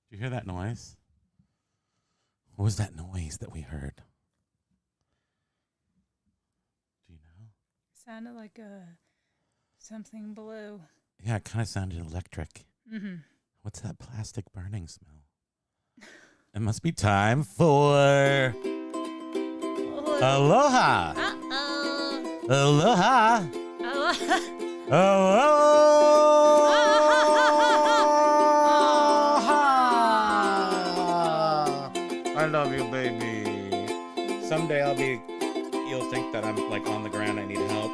you hear that noise? What was that noise that we heard? Do you know? Sounded like something blue. Yeah, it kind of sounded electric. Mm-hmm. What's that plastic burning smell? It must be time for Aloha. Uh-oh. Aloha. Aloha. Aloha. I love you, baby. Someday you'll think that I'm like on the ground. I need help.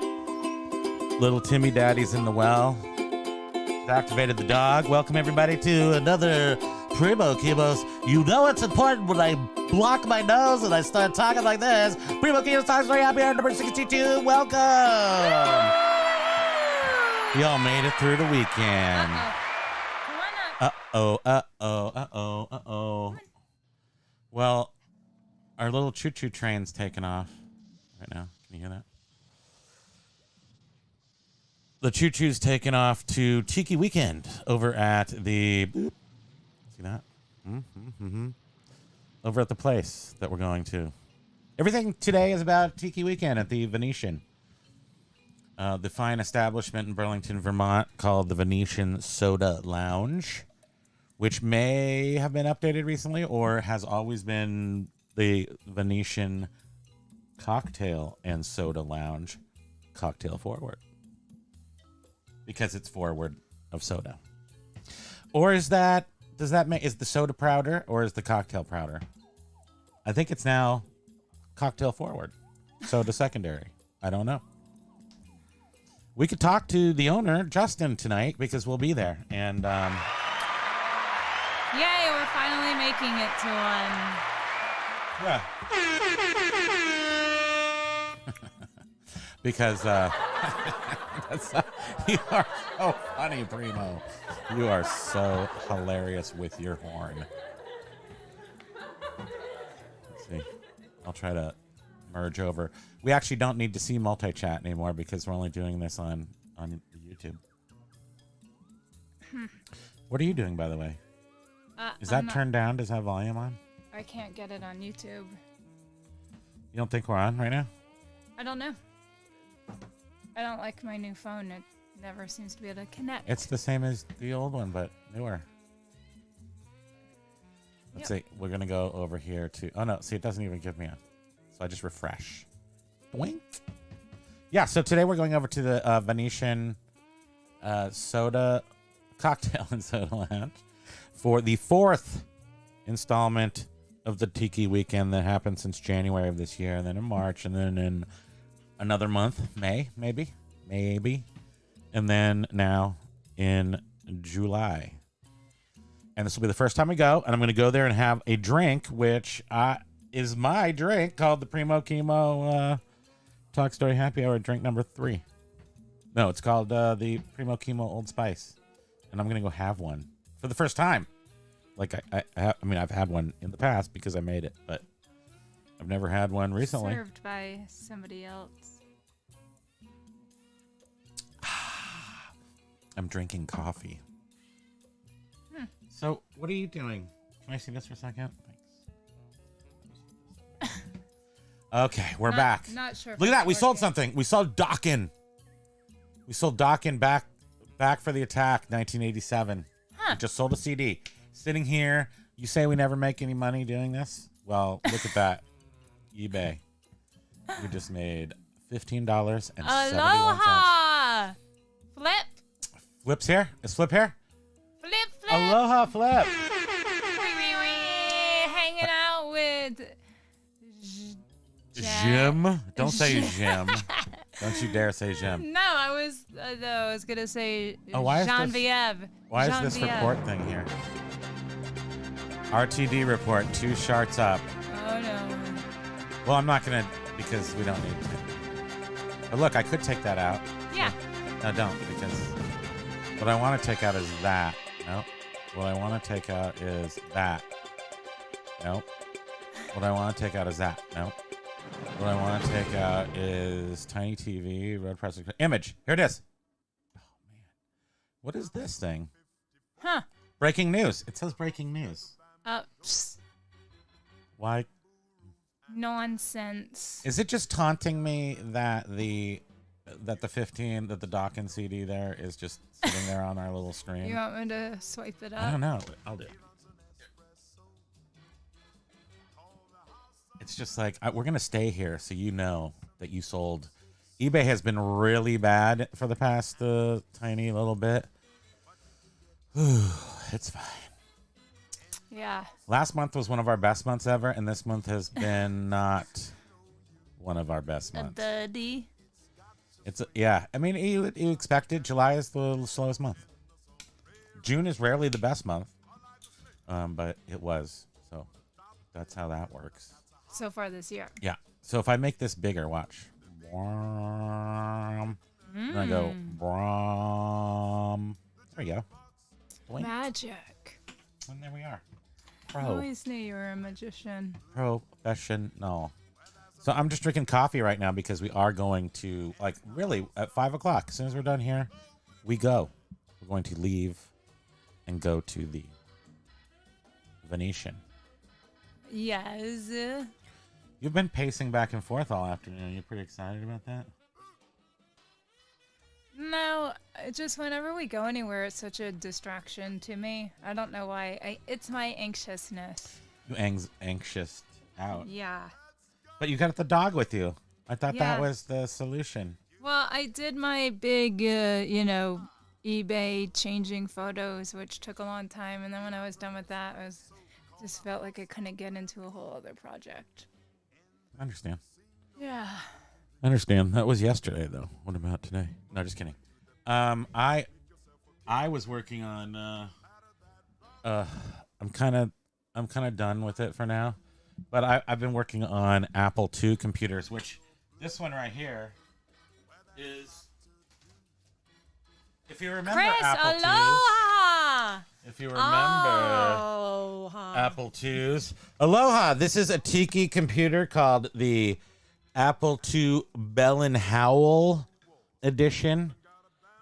Little Timmy Daddy's in the well. Activated the dog. Welcome everybody to another Primo Kimo's. You know it's important when I block my nose and I start talking like this. Primo Kimo's Talk Story Happy Hour number 62. Welcome. Y'all made it through the weekend. Uh-oh. Well, our little choo-choo train's taking off right now. Can you hear that? The choo-choo's taken off to Tiki Weekend over at the... See that? Over at the place that we're going to. Everything today is about Tiki Weekend at the Venetian. The fine establishment in Burlington, Vermont called the Venetian Soda Lounge, which may have been updated recently or has always been the Venetian Cocktail and Soda Lounge, cocktail forward. Because it's forward of soda. Or is the soda prouder or is the cocktail prouder? I think it's now cocktail forward, soda secondary. I don't know. We could talk to the owner, Justin, tonight because we'll be there. And Yay, we're finally making it to one. Yeah. Because you are so funny, Primo. You are so hilarious with your horn. Let's see. I'll try to merge over. We actually don't need to see multi-chat anymore because we're only doing this on YouTube. What are you doing, by the way? Is that turned down? Does that have volume on? I can't get it on YouTube. You don't think we're on right now? I don't know. I don't like my new phone. It never seems to be able to connect. It's the same as the old one, but newer. Let's see. We're going to go over here to... Oh, no. See, it doesn't even give me a... So I just refresh. Boink. Yeah, so today we're going over to the Venetian Soda Cocktail and Soda Lounge for the 4th installment of the Tiki Weekend that happened since January of this year, and then in March, and then in another month, May, maybe, and then now in July. And this will be the first time we go, and I'm going to go there and have a drink, which is my drink, called the Primo Kimo Talk Story Happy Hour drink number 3. No, it's called the Primo Kimo Old Spice, and I'm going to go have one for the first time. Like, I mean, I've had one in the past because I made it, but I've never had one recently. Served by somebody else. I'm drinking coffee. So, what are you doing? Can I see this for a second? Thanks. Okay, we're back. Not sure. Look at that. We sold something. We sold Dawkin. We sold Dawkin back for the Attack, 1987. We just sold a CD. Sitting here. You say we never make any money doing this? Well, look at that. eBay. We just made $15.71. Aloha! Flip. Flip's here? Is Flip here? Flip. Aloha, Flip. Hanging out with Jim? Don't say Jim. Don't you dare say Jim. No, I was gonna say Genevieve. Why is this report thing here? RTD report, 2 sharts up. Oh no. Well, I'm not gonna because we don't need to. But look, I could take that out. Yeah. No, don't, because what I want to take out is that. Nope. What I want to take out is that. Nope. What I want to take out is that. Nope. What I want to take out is tiny TV, road processor, image. Here it is. Oh man, what is this thing? Huh? Breaking news. It says breaking news. Psst, Why? nonsense. Is it just taunting me that the 15 that the Dawkins CD there is just sitting there on our little screen? You want me to swipe it up? I don't know. I'll do it. It's just like we're gonna stay here, so you know that you sold. eBay has been really bad for the past tiny little bit. It's fine. Yeah. Last month was one of our best months ever, and this month has been not one of our best months. Buddy. Yeah. I mean, you expected July is the slowest month. June is rarely the best month, but it was. So that's how that works. So far this year. Yeah. So if I make this bigger, watch. And I go. There we go. Boink. Magic. And there we are. I always knew you were a magician. Professional. So I'm just drinking coffee right now because we are going to, like, really at 5 o'clock. As soon as we're done here, we go. We're going to leave and go to the Venetian. Yes. You've been pacing back and forth all afternoon. Are you pretty excited about that? No, just whenever we go anywhere, it's such a distraction to me. I don't know why. It's my anxiousness. You anxious out. Yeah. But you got the dog with you. I thought that Yeah. was the solution. Well, I did my big, eBay changing photos, which took a long time. And then when I was done with that, just felt like I couldn't get into a whole other project. I understand. Yeah. I understand. That was yesterday, though. What about today? No, just kidding. I was working on. I'm kind of done with it for now, but I've been working on Apple II computers, which this one right here is. If you remember Chris, Apple IIs, aloha! if you remember Aloha. Apple IIs, aloha. This is a tiki computer called the Apple II Bell and Howell edition.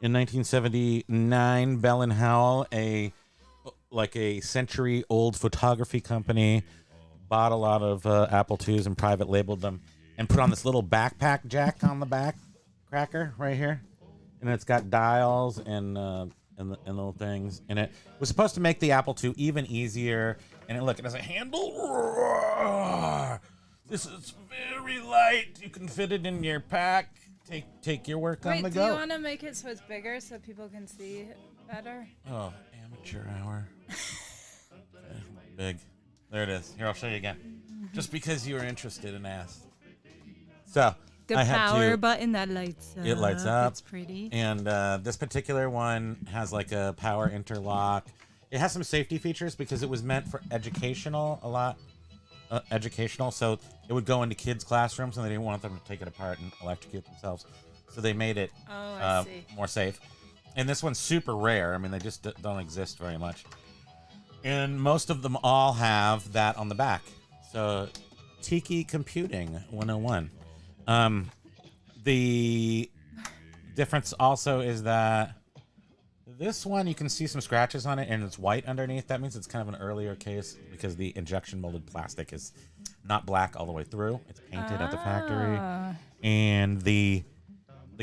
In 1979, Bell and Howell, a century-old photography company, bought a lot of Apple IIs and private labeled them, and put on this little backpack jack on the back cracker right here, and it's got dials and little things in it. It was supposed to make the Apple II even easier, and it has a handle. This is very light. You can fit it in your pack. Take your work on the Wait, go. do you want to make it so it's bigger so people can see it better? Oh, amateur hour. Okay, big. There it is. Here, I'll show you again. Just because you were interested and asked. So, The I had power to, button that lights up. It lights up. It's pretty. And this particular one has like a power interlock. It has some safety features because it was meant for educational educational, so it would go into kids' classrooms and they didn't want them to take it apart and electrocute themselves. So they made it more safe. And this one's super rare. I mean, they just don't exist very much. And most of them all have that on the back. So Tiki Computing 101. The difference also is that this one, you can see some scratches on it, and it's white underneath. That means it's kind of an earlier case because the injection molded plastic is not black all the way through. It's painted at the factory. And the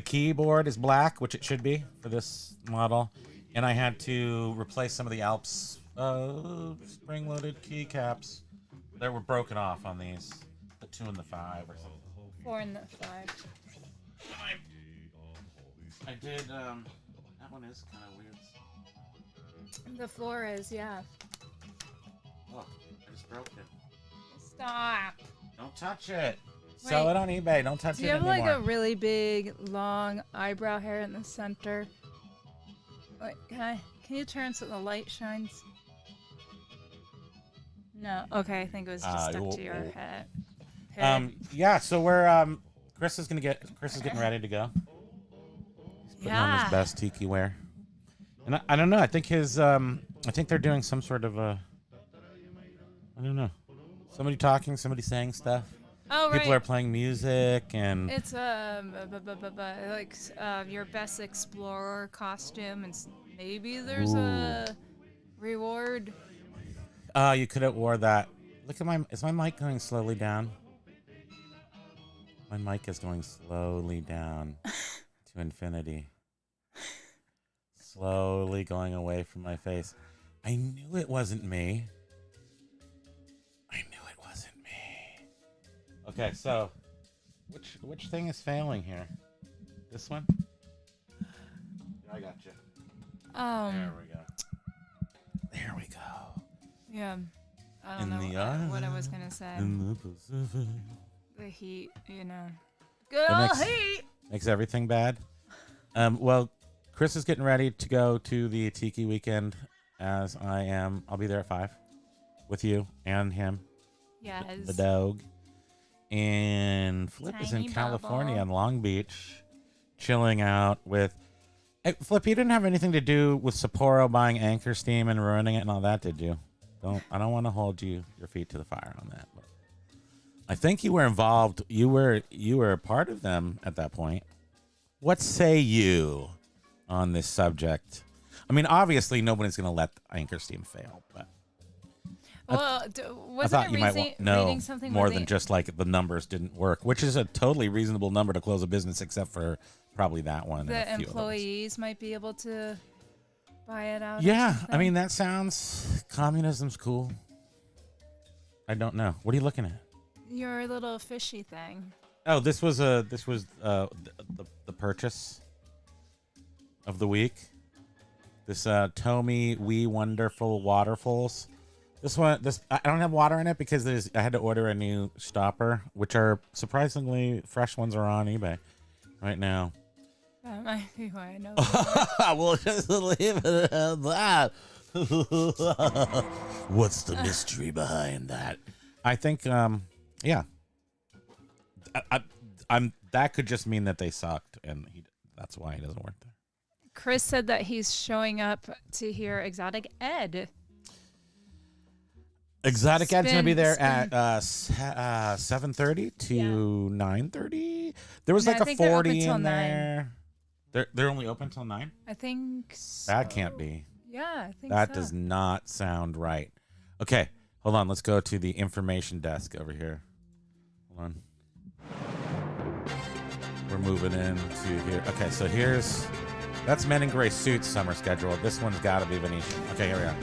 keyboard is black, which it should be for this model. And I had to replace some of the Alps spring-loaded keycaps that were broken off on these. The 2 and the 5 or something. 4 and the 5. I did, that one is kind of weird. The floor is, yeah. Oh, I just broke it. Stop. Don't touch it. Sell it on eBay. Don't touch it Do you have anymore. like a really big, long eyebrow hair in the center? Wait, can you turn so the light shines? No. Okay, I think it was just stuck to your head. Yeah. So we're Chris is getting ready to go. He's putting on his best tiki wear. And I don't know. I think I think they're doing some sort of I don't know. Somebody talking, somebody saying stuff. Oh, right. People are playing music and. It's your best explorer costume, and maybe there's a reward You could have wore that. Look at my. Is my mic going slowly down? My mic is going slowly down to infinity. Slowly going away from my face. I knew it wasn't me. Okay, so which thing is failing here? This one? I got you. There we go. There we go. Yeah. I don't know what I was gonna say. In the Pacific. The heat, Good heat. Makes everything bad. Well, Chris is getting ready to go to the Tiki weekend, as I am. I'll be there at 5 with you and him. Yes. The dog. And Flip is in California in Long Beach, chilling out with. Hey, Flip, you didn't have anything to do with Sapporo buying Anchor Steam and ruining it and all that, did you? I don't want to hold your feet to the fire on that. But I think you were involved. You were a part of them at that point. What say you on this subject? I mean, obviously nobody's going to let Anchor Steam fail, but. Well, I thought you might know reading something more than just like the numbers didn't work, which is a totally reasonable number to close a business, except for probably that one. The employees might be able to buy it out. Yeah, I mean that sounds communism's cool. I don't know. What are you looking at? Your little fishy thing. Oh, this was the purchase of the week. This Tomy Wee Wonderful Waterfalls. I don't have water in it because I had to order a new stopper, which are surprisingly fresh ones are on eBay right now. That might be why I know. We'll just leave it at that. What's the mystery behind that? I think, yeah. I'm. That could just mean that they sucked, and that's why he doesn't work there. Chris said that he's showing up to hear Exotic Ed. Exotic Ed's gonna be there at 7:30 to 9:30. There was like a 40 in there. They're only open till 9. I think so. That can't be. Yeah, I think that so. Does not sound right. Okay, hold on. Let's go to the information desk over here. Hold on. We're moving into here. Okay, so that's Men in Gray Suits summer schedule. This one's got to be Venetian. Okay, here we are.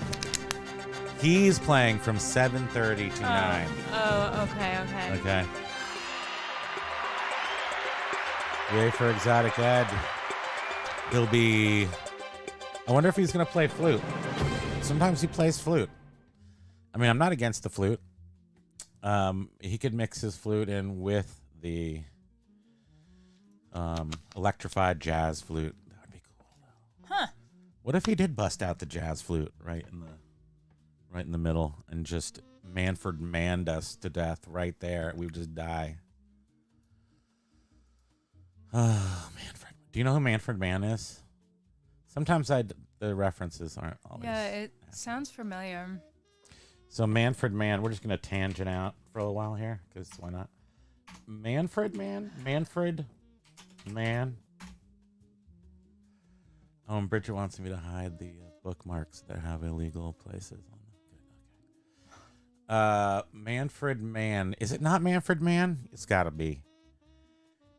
He's playing from 7:30 to 9. Oh, okay. Okay. Yay for Exotic Ed. He'll be... I wonder if he's going to play flute. Sometimes he plays flute. I mean, I'm not against the flute. He could mix his flute in with the electrified jazz flute. That would be cool. Huh. What if he did bust out the jazz flute right in the middle and just Manfred Manned us to death right there? We would just die. Oh, Manfred. Do you know who Manfred Mann is? Sometimes the references aren't always. Yeah, it sounds familiar. So Manfred Mann, we're just going to tangent out for a little while here, because why not? Manfred Mann? Manfred Mann? Oh, and Bridget wants me to hide the bookmarks that have illegal places on them. Good, okay. Manfred Mann. Is it not Manfred Mann? It's got to be.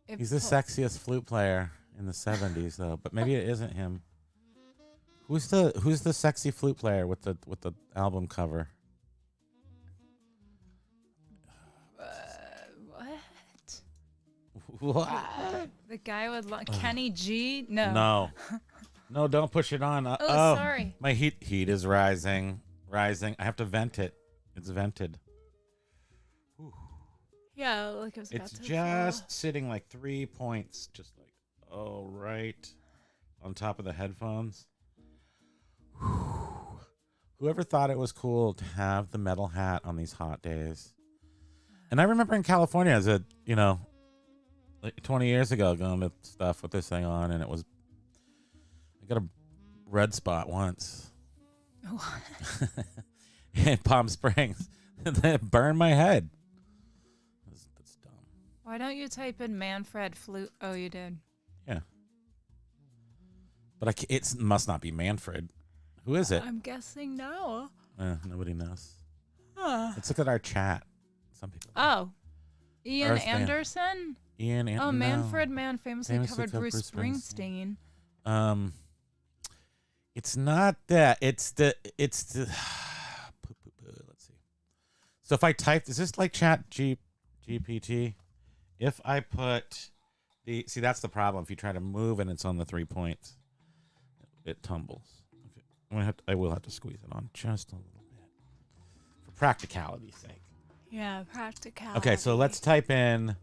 He's the sexiest flute player in the 70s, though. But maybe it isn't him. Who's the sexy flute player with the album cover? What? The guy with Kenny G? No. No, don't push it on. Sorry. My heat is rising. I have to vent it. It's vented. Whew. Yeah, like it was about it's to just fall. sitting like 3 points, just like right on top of the headphones. Whew. Whoever thought it was cool to have the metal hat on these hot days? And I remember in California as a, like 20 years ago going to stuff with this thing on, and I got a red spot once. What? In Palm Springs. It burned my head. That's dumb. Why don't you type in Manfred flute? Oh, you did. Yeah. But it must not be Manfred. Who is it? I'm guessing no. Nobody knows. Let's look at our chat. Some people. Oh, Ian Earth Band. Anderson. Ian. Oh, no. Manfred Mann famously covered Bruce Springsteen. It's not that. It's the. Let's see. So if I type, is this like GPT? If I put see, that's the problem. If you try to move and it's on the 3 points, it tumbles. Okay. I will have to squeeze it on just a little bit for practicality's sake. Yeah, practicality. Okay, so let's type in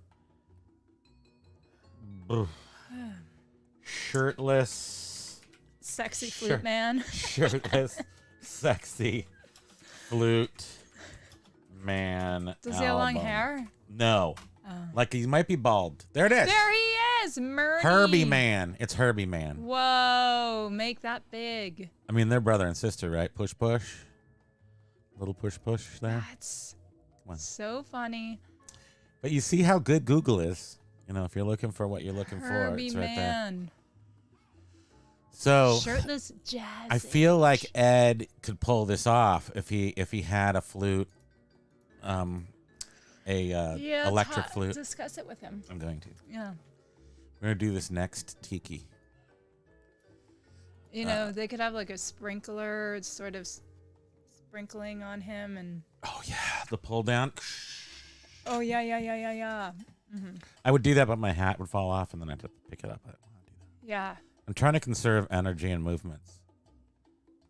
shirtless, sexy flute man. shirtless, sexy flute man. Does he have long hair? No. Like he might be bald. There it is. There he is, Murray. Herbie Man. It's Herbie Man. Whoa, make that big. I mean, they're brother and sister, right? Push, push. Little push, push there. That's so funny. But you see how good Google is. You know, if you're looking for what you're looking for, it's right there. So shirtless jazz. I feel like Ed could pull this off if he had a flute, electric flute. Discuss it with him. I'm going to. Yeah. We're gonna do this next tiki. You know, they could have like a sprinkler, sort of sprinkling on him, and. Oh yeah, the pull down. Oh yeah. Mm-hmm. I would do that, but my hat would fall off, and then I'd have to pick it up. I don't want to do that. Yeah. I'm trying to conserve energy and movements.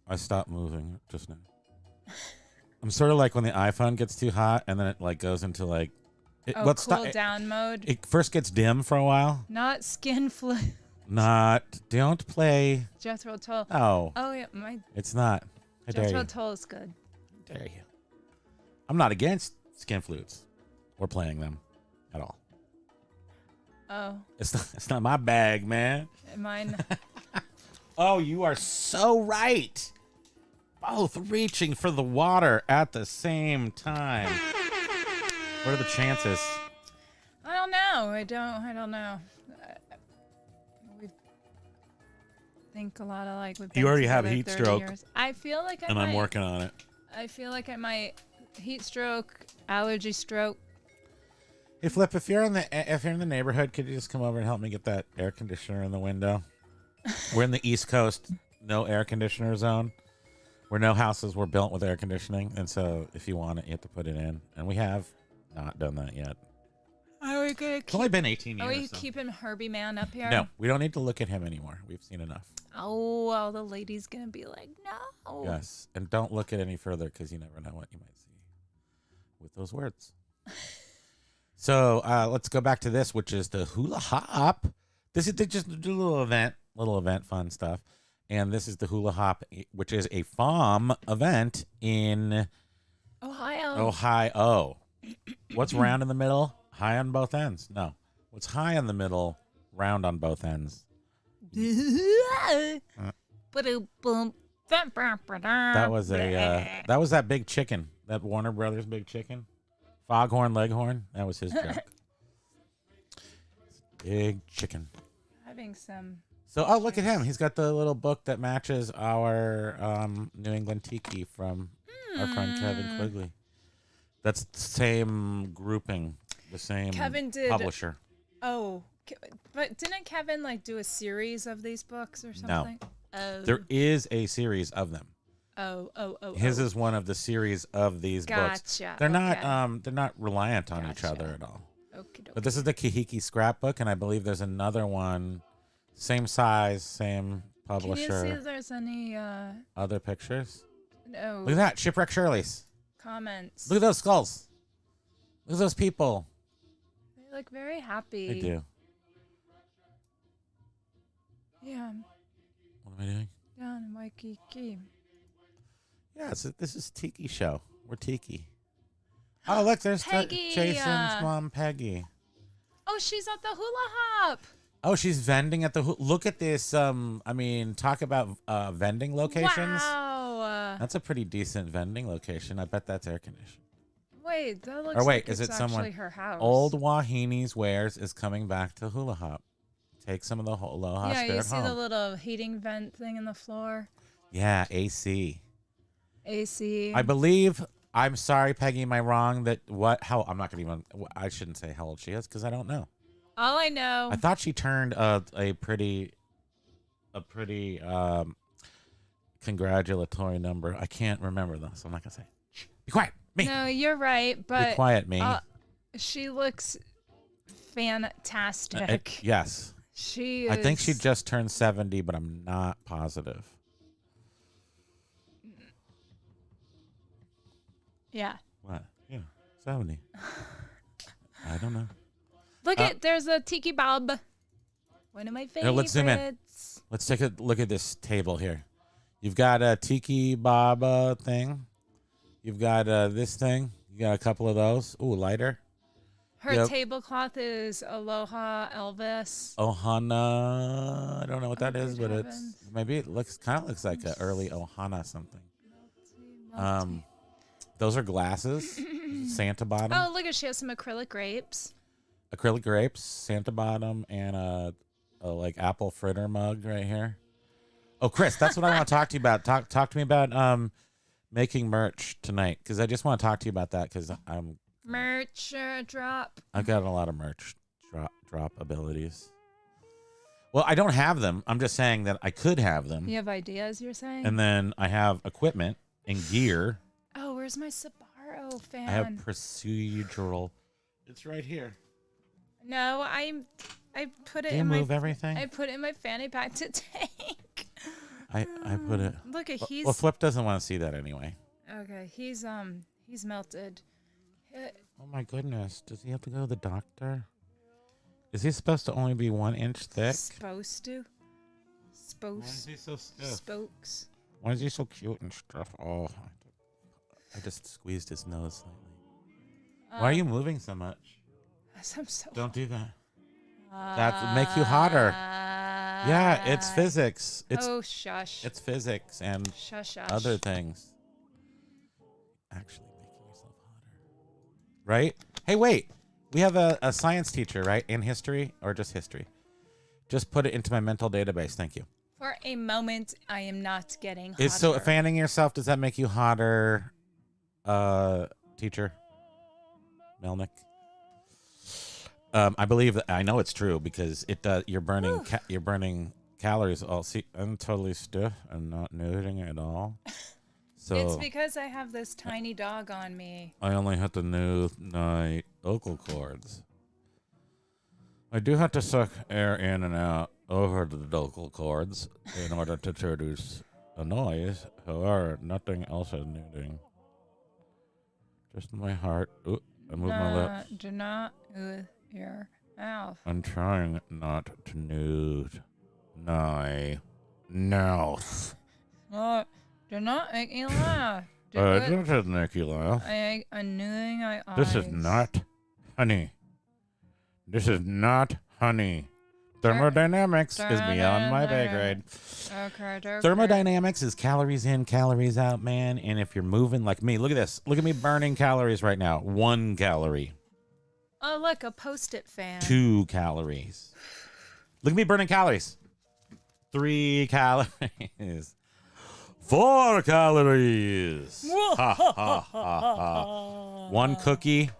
I stopped moving just now. I'm sort of like when the iPhone gets too hot, and then it like goes into like. Cool down mode. It first gets dim for a while. Not skin flip. Don't play. Jethro Tull. Oh. Oh yeah, It's not. How dare Jethro you? Tull is good. How dare you? I'm not against skin flutes or playing them at all. Oh. It's not my bag, man. Mine. Oh, you are so right. Both reaching for the water at the same time. What are the chances? I don't know. I don't know. We think a lot alike. You already have a heat stroke. Years. I feel like I'm working on it. I feel like I might heat stroke, allergy stroke. Hey Flip, if you're in the neighborhood, could you just come over and help me get that air conditioner in the window? We're in the East Coast, no air conditioner zone, where no houses were built with air conditioning, and so if you want it, you have to put it in, and we have not done that yet. Are we gonna it's only been 18 years. Are we keeping Herbie Man up here? No, we don't need to look at him anymore. We've seen enough. Oh, well, the lady's gonna be like, no. Yes, and don't look at any further because you never know what you might see with those words. So let's go back to this, which is the hula hop. This is just a little event, fun stuff. And this is the hula hop, which is a FOM event in Ohio. What's round in the middle? High on both ends? No. What's high in the middle? Round on both ends. That was that big chicken, that Warner Brothers big chicken. Foghorn Leghorn. That was his joke. Big chicken. Having some. So, oh, look at him. He's got the little book that matches our New England Tiki from our friend Kevin Quigley. That's the same grouping, the same publisher. Oh, but didn't Kevin like do a series of these books or something? No. Oh. There is a series of them. Oh. His is one of the series of these books. They're not reliant on each other at all. Okay. But this is the Kahiki scrapbook, and I believe there's another one, same size, same publisher. Can you see if there's any other pictures? No. Look at that, Shipwreck Shirley's. Comments. Look at those skulls. Look at those people. They look very happy. They do. Yeah. What am I doing? Down in Waikiki. Yeah, this is Tiki show. We're Tiki. Oh, look, there's Jason's mom, Peggy. Oh, she's at the hula hop. Oh, she's vending at the look at this. Talk about vending locations. Wow. That's a pretty decent vending location. I bet that's air conditioned. Wait, that looks like is it's it someone? Her house. Old Wahini's Wares is coming back to hula hop. Take some of the aloha. Yeah, you see the little heating vent thing in the floor. Yeah, AC. AC. I believe I'm sorry, Peggy. Am I wrong? How? I'm not gonna even. I shouldn't say how old she is because I don't know. All I know. I thought she turned a pretty congratulatory number. I can't remember though, so I'm not gonna say. Shh, be quiet, me. No, you're right, but Be quiet, me. She looks fantastic. Yes. She is. I think she just turned 70, but I'm not positive. Yeah. What? Yeah, 70. I don't know. Look there's a tiki bob. One of my favorites. Here, let's zoom in. Let's take a look at this table here. You've got a tiki bob thing. You've got this thing. You got a couple of those. Ooh, lighter. Her tablecloth is Aloha Elvis. Ohana. I don't know what that is, but maybe it kind of looks like an early Ohana something. Those are glasses. Santa bottom. Oh, look, she has some acrylic grapes. Acrylic grapes, Santa bottom, and a like apple fritter mug right here. Oh, Chris, that's what I want to talk to you about. Talk to me about making merch tonight, because I just want to talk to you about that because I'm merch drop. I've got a lot of merch drop abilities. Well, I don't have them. I'm just saying that I could have them. You have ideas, you're saying? And then I have equipment and gear. Oh, where's my Sbarro fan? I have procedural. It's right here. No, I put it Do you in move my everything? I put it in my fanny pack to take. I put it. Look at he's. Well, Flip doesn't want to see that anyway. Okay, he's melted. Oh my goodness! Does he have to go to the doctor? Is he supposed to only be 1 inch thick? Supposed to. Why is he so stiff? Spokes. Why is he so cute and stuff? Oh, I just squeezed his nose slightly. Why are you moving so much? I'm so. Don't do that. That make you hotter. Yeah, it's physics. Oh, shush. It's physics and shush. Other things. Actually making yourself hotter. Right? Hey, wait. We have a science teacher, right? In history or just history? Just put it into my mental database. Thank you. For a moment, I am not getting hotter. So fanning yourself, does that make you hotter, teacher? Melnick? I believe that I know it's true because it does. You're burning. You're burning calories. Oh, see, I'm totally stiff and not moving at all. So it's because I have this tiny dog on me. I only have to move my vocal cords. I do have to suck air in and out over the vocal cords in order to produce a noise. However, nothing else is moving. Just my heart. Ooh, I move my lips. Do not move your mouth. I'm trying not to nude my mouth. Do not make me laugh. This is make you laugh. I'm moving my eyes. This is not honey. This is not honey. Thermodynamics is beyond my pay grade. Okay. Thermodynamics is calories in, calories out, man. And if you're moving like me, look at this. Look at me burning calories right now. 1 calorie. Oh, look, a Post-it fan. 2 calories. Look at me burning calories. 3 calories. 4 calories. Ha, ha, ha, ha. 1 cookie.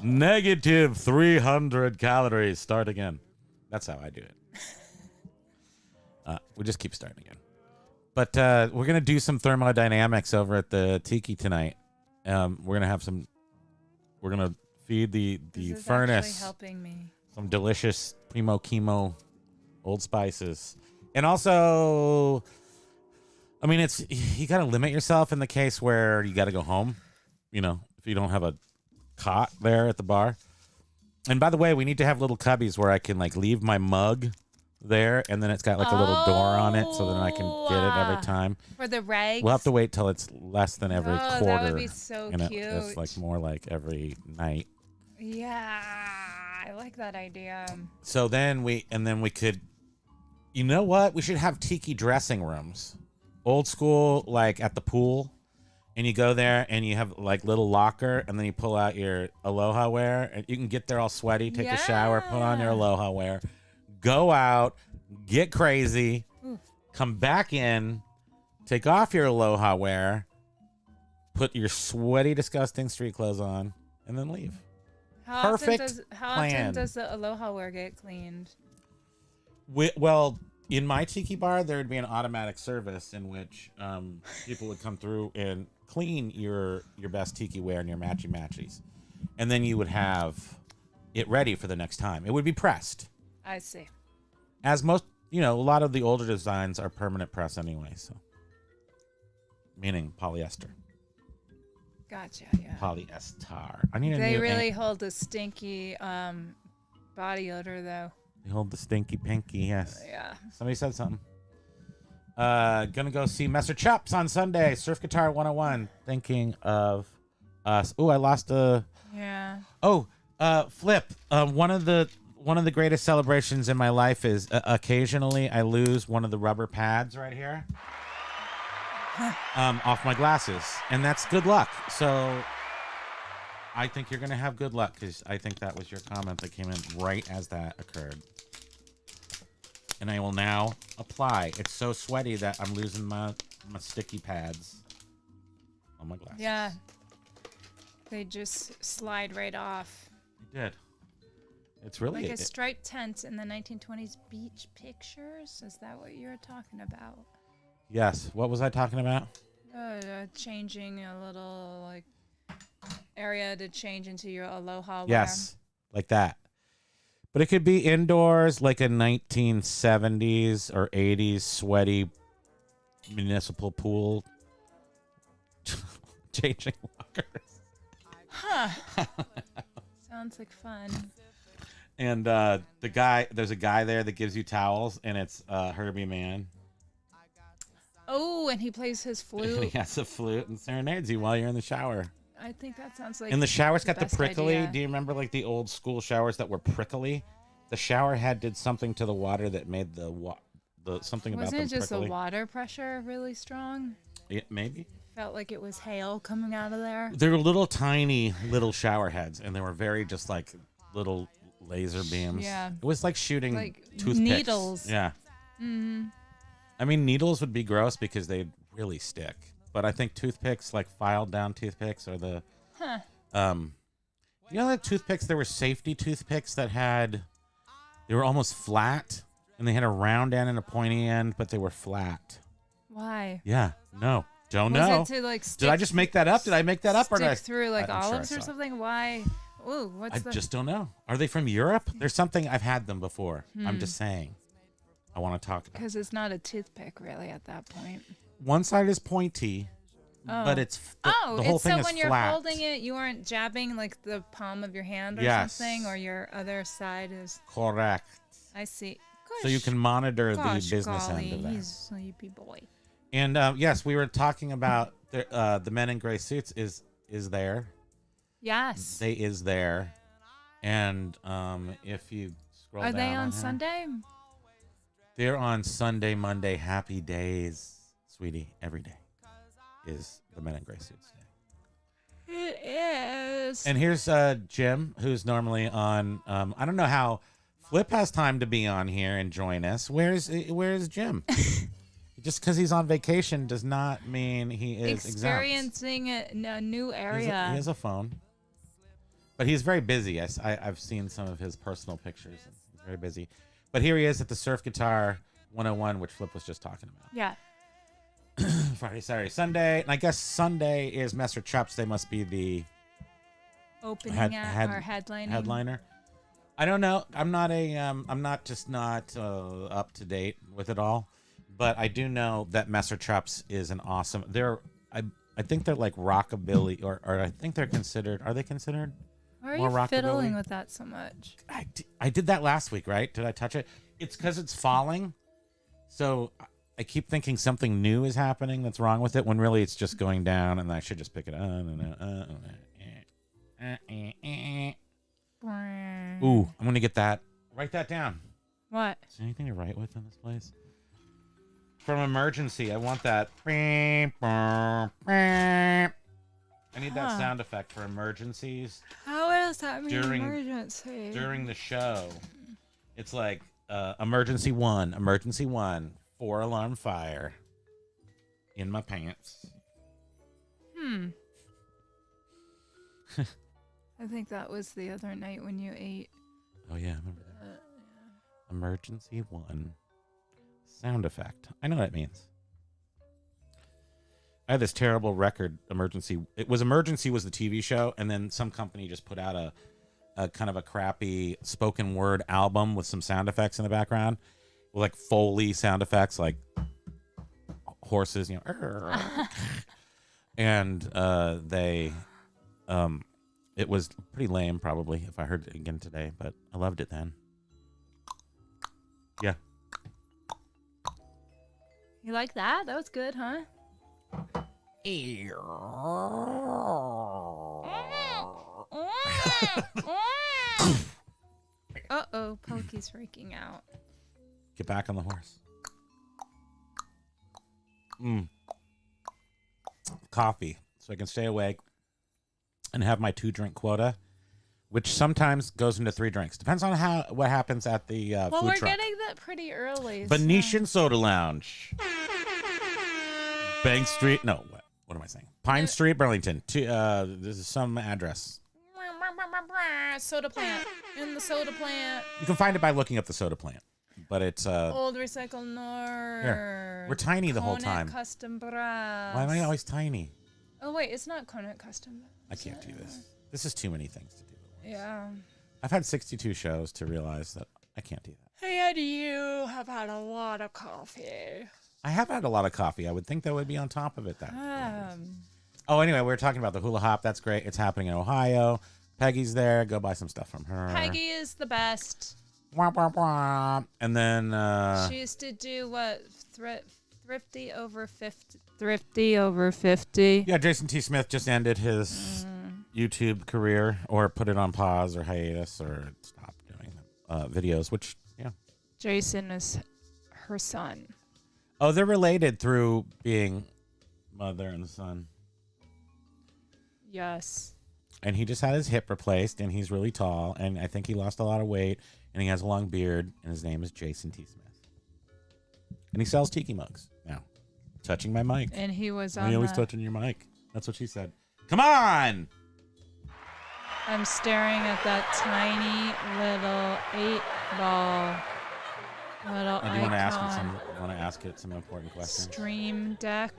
Negative 300 calories. Start again. That's how I do it. We just keep starting again. But we're going to do some thermodynamics over at the Tiki tonight. We're going to have some... We're going to feed the furnace. This is helping me. Some delicious Primo, Kimo, Old Spices. And also... I mean, you got to limit yourself in the case where you got to go home. You know, if you don't have a cot there at the bar. And by the way, we need to have little cubbies where I can like leave my mug there, and then it's got like a little door on it, so then I can get it every time. For the rags. We'll have to wait till it's less than every quarter. That would be so cute. It's like more like every night. Yeah, I like that idea. So then we could, you know what? We should have tiki dressing rooms. Old school, like at the pool, and you go there and you have like little locker, and then you pull out your Aloha wear, and you can get there all sweaty, take a shower, put on your Aloha wear, go out, get crazy, come back in, take off your Aloha wear, put your sweaty, disgusting street clothes on, and then leave. How Perfect How plan. often does the aloha wear get cleaned? Well, in my tiki bar, there would be an automatic service in which people would come through and clean your best tiki wear and your matchies, and then you would have it ready for the next time. It would be pressed. I see. As most, a lot of the older designs are permanent press anyway, so meaning polyester. Gotcha. Yeah. Polyester. I need a They new really hold a stinky body odor, though. They hold the stinky pinky. Yes. Yeah. Somebody said something. Gonna go see Messer Chops on Sunday. Surf Guitar 101. Thinking of us. Ooh, I lost a. Yeah. Oh, Flip. One of the greatest celebrations in my life is occasionally I lose one of the rubber pads right here. Off my glasses, and that's good luck. So I think you're gonna have good luck because I think that was your comment that came in right as that occurred. And I will now apply. It's so sweaty that I'm losing my sticky pads on my glasses. Yeah. They just slide right off. They did. It's really Like a striped tent in the 1920s beach pictures. Is that what you're talking about? Yes. What was I talking about? Changing a little area to change into your aloha wear. Yes, like that. But it could be indoors, like a 1970s or 80s sweaty municipal pool. Changing lockers. Huh. Sounds like fun. And there's a guy there that gives you towels, and it's Herbie Man. Oh, and he plays his flute. And he has a flute and serenades you while you're in the shower. I think that sounds like. And the shower's got the best prickly. idea. Do you remember like the old school showers that were prickly? The shower head did something to the water that made the something about them Wasn't it just prickly. the water pressure really strong? Yeah, maybe. Felt like it was hail coming out of there. They were little tiny little shower heads, and they were very just like little laser beams. Yeah. It was like shooting Like toothpicks. needles. Yeah. Mm-hmm. I mean, needles would be gross because they'd really stick. But I think toothpicks, like filed down toothpicks, are the. Huh. You know, like toothpicks. There were safety toothpicks that they were almost flat, and they had a round end and a pointy end, but they were flat. Why? Yeah. No. Don't Was know. it to like stick, Did I just make that up? Did I make that up or did I? stick through like I'm sure I olives saw or it. something? Why? Ooh, what's I just don't know. Are they from Europe? There's something I've had them before. I'm just saying. I want to talk about. Because it's not a toothpick really at that point. One side is pointy, but it's the whole it's thing so is when you're flat. holding it, you aren't jabbing like the palm of your hand or Yes. something, or your other side is. Correct. I see. So you can monitor the Gosh, business golly, end of that. he's a sleepy boy. And yes, we were talking about the men in gray suits is there. Yes. They is there. And if you scroll Are down they on here, Sunday? They're on Sunday, Monday, happy days, sweetie. Every day is the men in gray suits day. It is. And here's Jim, who's normally on. I don't know how Flip has time to be on here and join us. Where's Jim? Just because he's on vacation does not mean he is experiencing a new area. He has a phone, but he's very busy. I've seen some of his personal pictures. He's very busy. But here he is at the Surf Guitar 101, which Flip was just talking about. Yeah. Friday, Saturday, Sunday. And I guess Sunday is Messer Chops. They must be the Opening or headlining. headliner. I don't know. I'm not up to date with it all. But I do know that Messer Chops is an awesome. I think they're like rockabilly, or I think they're considered. Are they considered? Why are more you rockabilly? fiddling with that so much? I did that last week, right? Did I touch it? It's because it's falling. So I keep thinking something new is happening that's wrong with it, when really it's just going down, and I should just pick it up. Ooh, I'm going to get that. Write that down. What? Is there anything to write with in this place? From Emergency, I want that. I need that sound effect for emergencies. How does that mean During- emergency? During the show, it's like emergency 1, 4-alarm fire in my pants. I think that was the other night when you ate. Oh, yeah, I remember that. Emergency 1. Sound effect. I know what that means. I had this terrible record, Emergency. It was Emergency was the TV show, and then some company just put out a kind of a crappy spoken word album with some sound effects in the background, with like Foley sound effects, like horses, you know. And it was pretty lame, probably, if I heard it again today, but I loved it then. Yeah. You like that? That was good, huh? Uh-oh, Pokey's freaking out. Get back on the horse. Coffee, so I can stay awake and have my 2-drink quota, which sometimes goes into 3 drinks. Depends on what happens at the well, food we're truck. getting that pretty early. Venetian Soda Lounge. Bank Street. No, what am I saying? Pine Street, Burlington. This is some address. Soda plant. In the soda plant. You can find it by looking up the soda plant. But it's Old Recycle North. Here. We're tiny the whole time. Custom Brass. Why am I always tiny? Oh wait, it's not Conant Custom. I can't do this. This is too many things to do at once. Yeah. I've had 62 shows to realize that I can't do that. And you have had a lot of coffee. I have had a lot of coffee. I would think that would be on top of it. Oh, anyway, we were talking about the hula hop. That's great. It's happening in Ohio. Peggy's there. Go buy some stuff from her. Peggy is the best. Wah, wah, wah. And then she used to do what? Thrifty over 50. Thrifty over 50. Yeah, Jason T. Smith just ended his YouTube career, or put it on pause or hiatus, or stopped doing videos, which, yeah. Jason is her son. Oh, they're related through being mother and son. Yes. And he just had his hip replaced, and he's really tall, and I think he lost a lot of weight, and he has a long beard, and his name is Jason T. Smith. And he sells tiki mugs now. Touching my mic. And he was on. He always touching your mic. That's what she said. Come on! I'm staring at that tiny little 8-ball little And you want icon. to ask it some important questions? Stream Deck.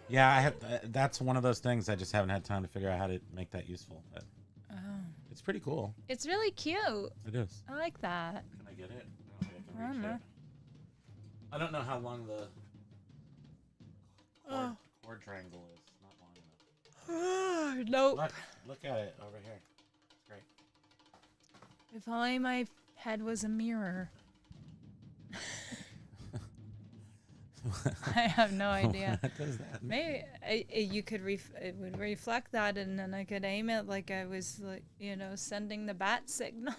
Yeah, I have. That's one of those things I just haven't had time to figure out how to make that useful. But it's pretty cool. It's really cute. It is. I like that. Can I get it? I don't know. I don't know how long the cord triangle is. Not long enough. Nope. Look at it over here. It's great. If only my head was a mirror. I have no idea. What does that mean? Maybe you could it would reflect that, and then I could aim it like I was, like, sending the bat signal.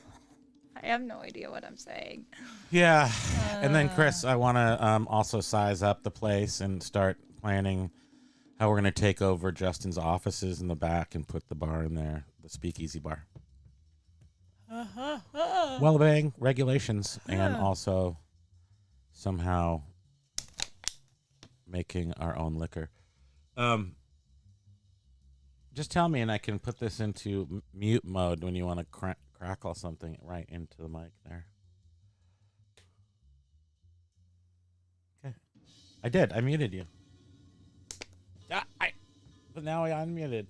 I have no idea what I'm saying. Yeah, and then Chris, I want to also size up the place and start planning how we're going to take over Justin's offices in the back and put the bar in there, the speakeasy bar. Well, obeying regulations and also somehow making our own liquor. Just tell me, and I can put this into mute mode when you want to crackle something right into the mic there. Okay, I did. I muted you. But now I unmuted.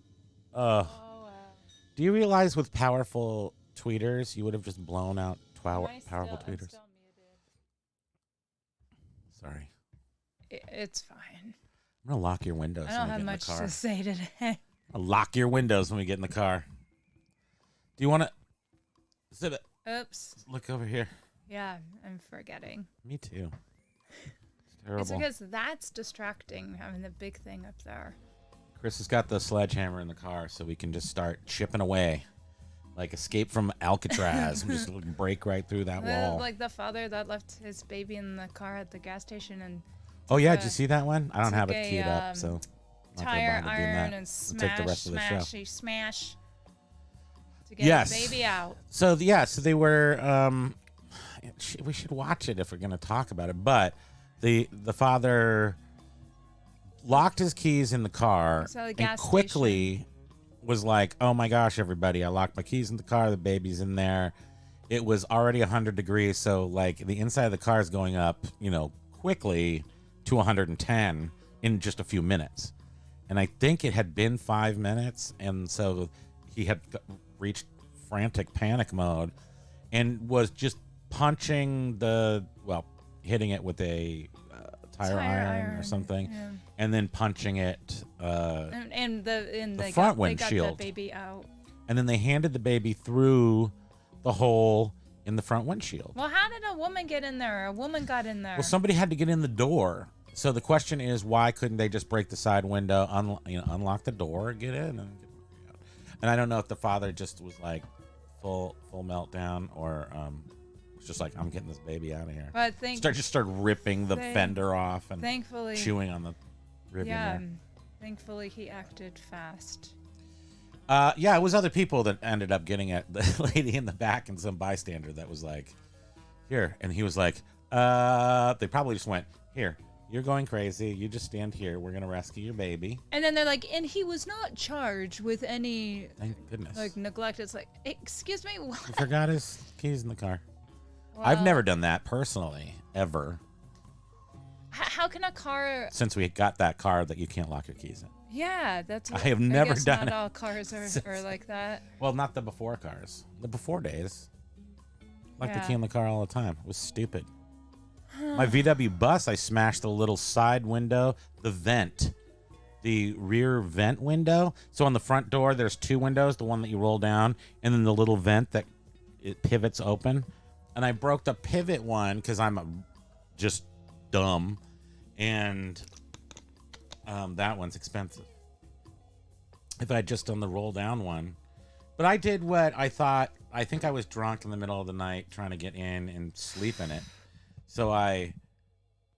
Do you realize with powerful tweeters, you would have just blown out powerful tweeters? I'm still muted. Sorry. It's fine. I'm gonna lock your windows. I don't have when we much get in the car. to say today. I'll lock your windows when we get in the car. Do you want to sit it? Oops. Look over here. Yeah, I'm forgetting. Me too. It's terrible. It's because that's distracting, having the big thing up there. Chris has got the sledgehammer in the car, so we can just start chipping away, like Escape from Alcatraz, and just break right through that wall. Like the father that left his baby in the car at the gas station and. Oh yeah, did you see that one? I don't have it took queued up, so. I'm not gonna tire bother doing iron that. and We'll take the rest of the show. smash to get Yes. the baby out. So so they were. We should watch it if we're going to talk about it. But the father locked his keys in the car So the and gas quickly was like, oh my gosh, everybody, I locked my keys in the car. The baby's in there. It was already 100 degrees. So like the inside of the car is going up, quickly to 110 in just a few minutes. And I think it had been 5 minutes. And so he had reached frantic panic mode and was just punching hitting it with a tire iron or something, and then punching it and the front windshield. They got the baby out. And then they handed the baby through the hole in the front windshield. Well, how did a woman get in there? A woman got in there. Well, somebody had to get in the door. So the question is, why couldn't they just break the side window, unlock the door, get in, and get out? And I don't know if the father just was like full meltdown, or was just like, I'm getting this baby out of here. But start ripping the fender off and thankfully chewing on the ribbon. Yeah, thankfully he acted fast. It was other people that ended up getting it. The lady in the back and some bystander that was like, here. And he was like, they probably just went, here, you're going crazy. You just stand here. We're going to rescue your baby. And then they're like, and he was not charged with any, thank goodness, like neglect. It's like, excuse me, what? He forgot his keys in the car. Well, I've never done that personally, ever. How can a car... Since we got that car that you can't lock your keys in. Yeah, that's what... I have never done not it. all cars are like that. Well, not the before cars. The before days. Locked the Yeah. key in the car all the time. It was stupid. My VW bus, I smashed the little side window, the vent, the rear vent window. So on the front door, there's two windows, the one that you roll down, and then the little vent that it pivots open. And I broke the pivot one because I'm just dumb. And that one's expensive. If I had just done the roll down one. But I did what I thought. I think I was drunk in the middle of the night trying to get in and sleep in it. So I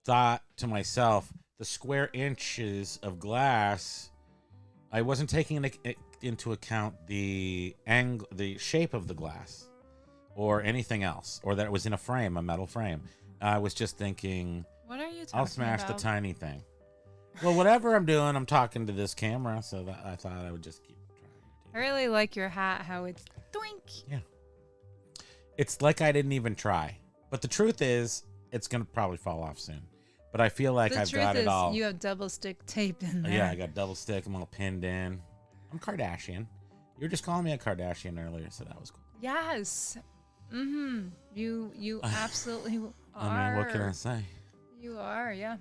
thought to myself, the square inches of glass, I wasn't taking into account the shape of the glass or anything else, or that it was in a metal frame. I was just thinking, what are you talking I'll smash about? the tiny thing. Well, whatever I'm doing, I'm talking to this camera, so that I thought I would just keep trying. I really like your hat, how it's doink. Yeah. It's like I didn't even try. But the truth is, it's going to probably fall off soon. But I feel like I've got it all. You have double stick tape in there. Yeah, I got double stick. I'm all pinned in. I'm Kardashian. You were just calling me a Kardashian earlier, so that was cool. Yes. Mm-hmm. You absolutely are. I mean, what can I say? You are, yeah.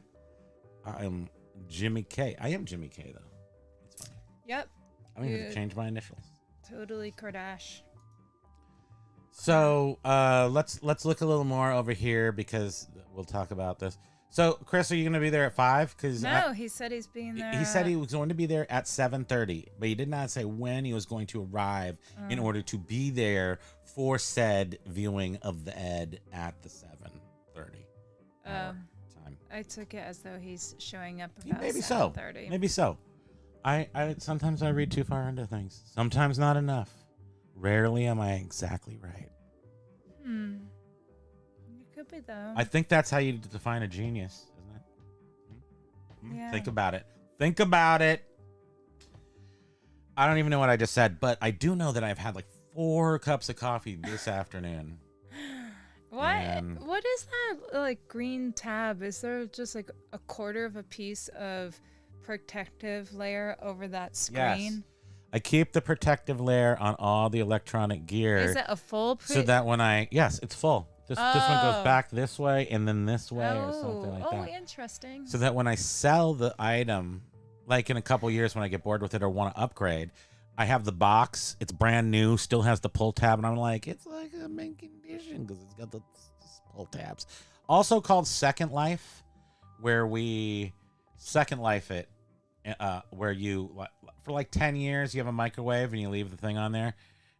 I am Jimmy K. I am Jimmy K, though. It's funny. Yep. I don't even have to change my initials. Totally Kardashian. So let's look a little more over here because we'll talk about this. So, Chris, are you going to be there at 5? No, he said he's being there. He said he was going to be there at 7:30, but he did not say when he was going to arrive in order to be there for said viewing of the Ed at the 7:30 time. I took it as though he's showing up about Maybe 7:30. so. Maybe so. I sometimes I read too far into things. Sometimes not enough. Rarely am I exactly right. You could be though. I think that's how you define a genius, isn't it? Yeah. Think about it. Think about it. I don't even know what I just said, but I do know that I've had like 4 cups of coffee this afternoon. What is that like green tab? Is there just like a quarter of a piece of protective layer over that screen? Yes. I keep the protective layer on all the electronic gear. Is it a full so that when yes, it's full. This one goes back this way and then this way or something like that. Oh, interesting. So that when I sell the item, like in a couple years when I get bored with it or want to upgrade, I have the box. It's brand new, still has the pull tab, and I'm like, it's like a mint condition because it's got the pull tabs. Also called Second Life, where we Second Life it, where you for like 10 years you have a microwave and you leave the thing on there,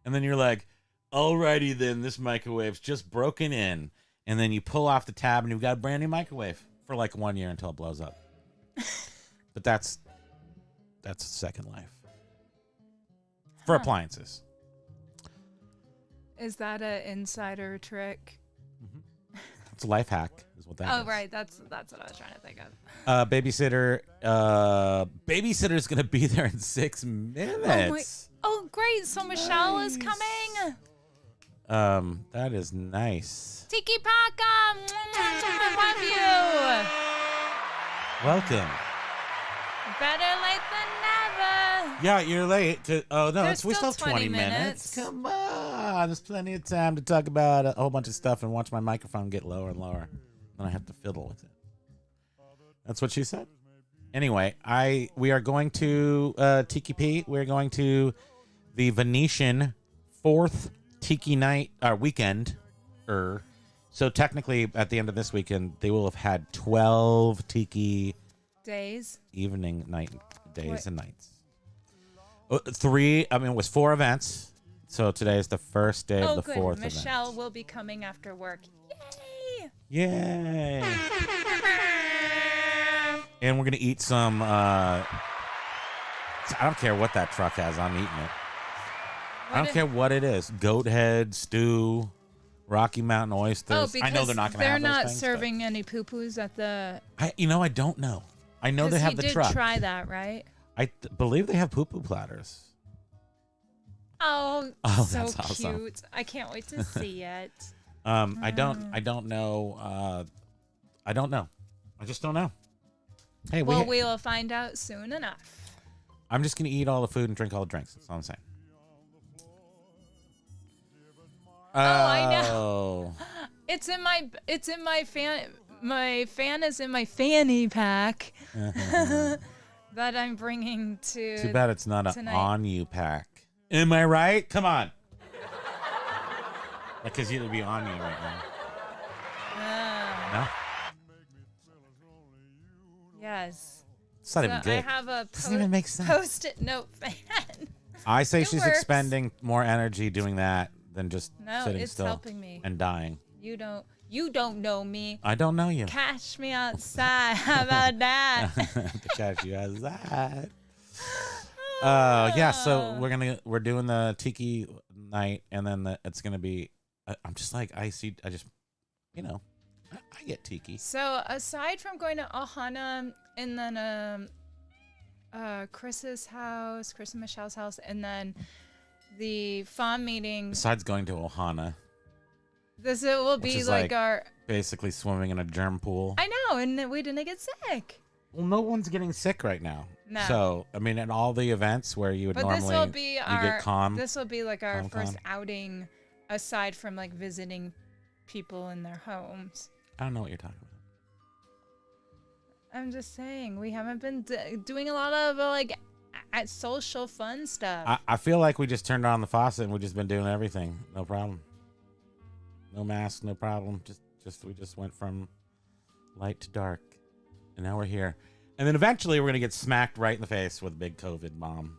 and then you're like, alrighty then, this microwave's just broken in, and then you pull off the tab and you've got a brand new microwave for like 1 year until it blows up. But that's Second Life for appliances. Is that an insider trick? It's a life hack is what that is. Oh, right. That's what I was trying to think of. Babysitter. Babysitter's going to be there in 6 minutes. Oh, great. So Michelle is coming. That is nice. Tiki Paka. I love you. Welcome. Better late than never. Yeah, you're late. We still still have 20 minutes. Come on. There's plenty of time to talk about a whole bunch of stuff and watch my microphone get lower and lower. Then I have to fiddle with it. That's what she said. Anyway, we are going to Tiki Pete. We're going to the Venetian 4th Tiki night weekend. So technically, at the end of this weekend, they will have had 12 Tiki days, days and nights. It was 4 events. So today is the first day of the 4th event. Michelle will be coming after work. Yay! Yay! And we're going to eat some, I don't care what that truck has. I'm eating it. I don't care what it is. Goat head, stew, Rocky Mountain oysters. Because I know they're not going to have those They're not things, serving any poo-poos at the... I don't know. I know they have the truck. You did try that, right? I believe they have poo-poo platters. Oh, so that's awesome. cute. I can't wait to see it. I don't know. I don't know. I just don't know. Hey, we will find out soon enough. I'm just going to eat all the food and drink all the drinks. That's all I'm saying. I know. It's in my fan. My fan is in my fanny pack that I'm bringing to. Too bad it's not tonight. an on you pack. Am I right? Come on. Because it'll be on you right now. No? Yes. It's not even good. I have a doesn't even make sense. Post-it note fan. I say she's expending more energy doing that than just sitting still helping me. And dying. You don't know me. I don't know you. Catch me outside. How about that? To catch you outside. Yeah, so we're doing the Tiki night, and then it's gonna be. I'm just like I get Tiki. So aside from going to Ohana and then Chris and Michelle's house, and then the farm meeting. Besides going to Ohana. This will be like our basically swimming in a germ pool. I know, and we didn't get sick. Well, no one's getting sick right now. No. So at all the events where you would normally get calm. This will be like our first outing, aside from like visiting people in their homes. I don't know what you're talking about. I'm just saying we haven't been doing a lot of at social fun stuff. I feel like we just turned on the faucet and we've just been doing everything. No problem. No mask, no problem. We just went from light to dark, and now we're here. And then eventually we're gonna get smacked right in the face with a big COVID bomb.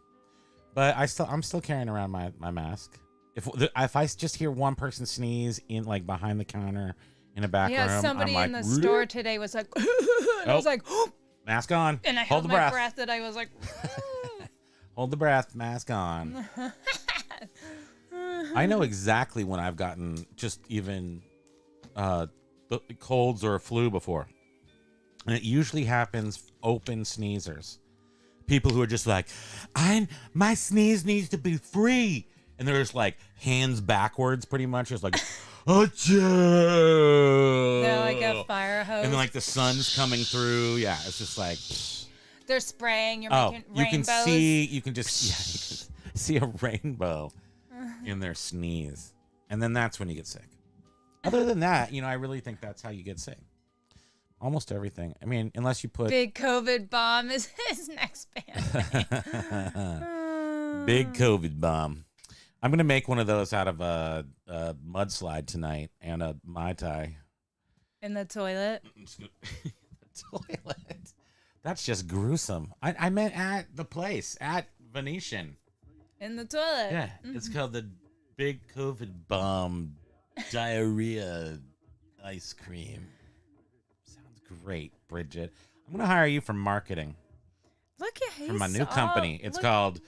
But I'm still carrying around my mask. If I just hear one person sneeze in behind the counter in a back room, somebody I'm in the store today was like, and I was like, mask on. And I hold held the my breath, and I was like, hold the breath, mask on. I know exactly when I've gotten just even colds or a flu before. And it usually happens open sneezers. People who are just like, my sneeze needs to be free. And they're just like hands backwards pretty much. Just like, achoo. They're like a fire hose. And then the sun's coming through. Yeah, it's just like. They're spraying. You're making rainbows. You can see a rainbow in their sneeze. And then that's when you get sick. Other than that, I really think that's how you get sick. Almost everything. I mean, unless you put... Big COVID bomb is his next band name. Big COVID bomb. I'm going to make one of those out of a mudslide tonight and a Mai Tai. In the toilet? The toilet? That's just gruesome. I meant at the place, at Venetian. In the toilet. Yeah, it's called the Big COVID Bomb Diarrhea Ice Cream. Sounds great, Bridget. I'm going to hire you for marketing. Look at for my new company. It's called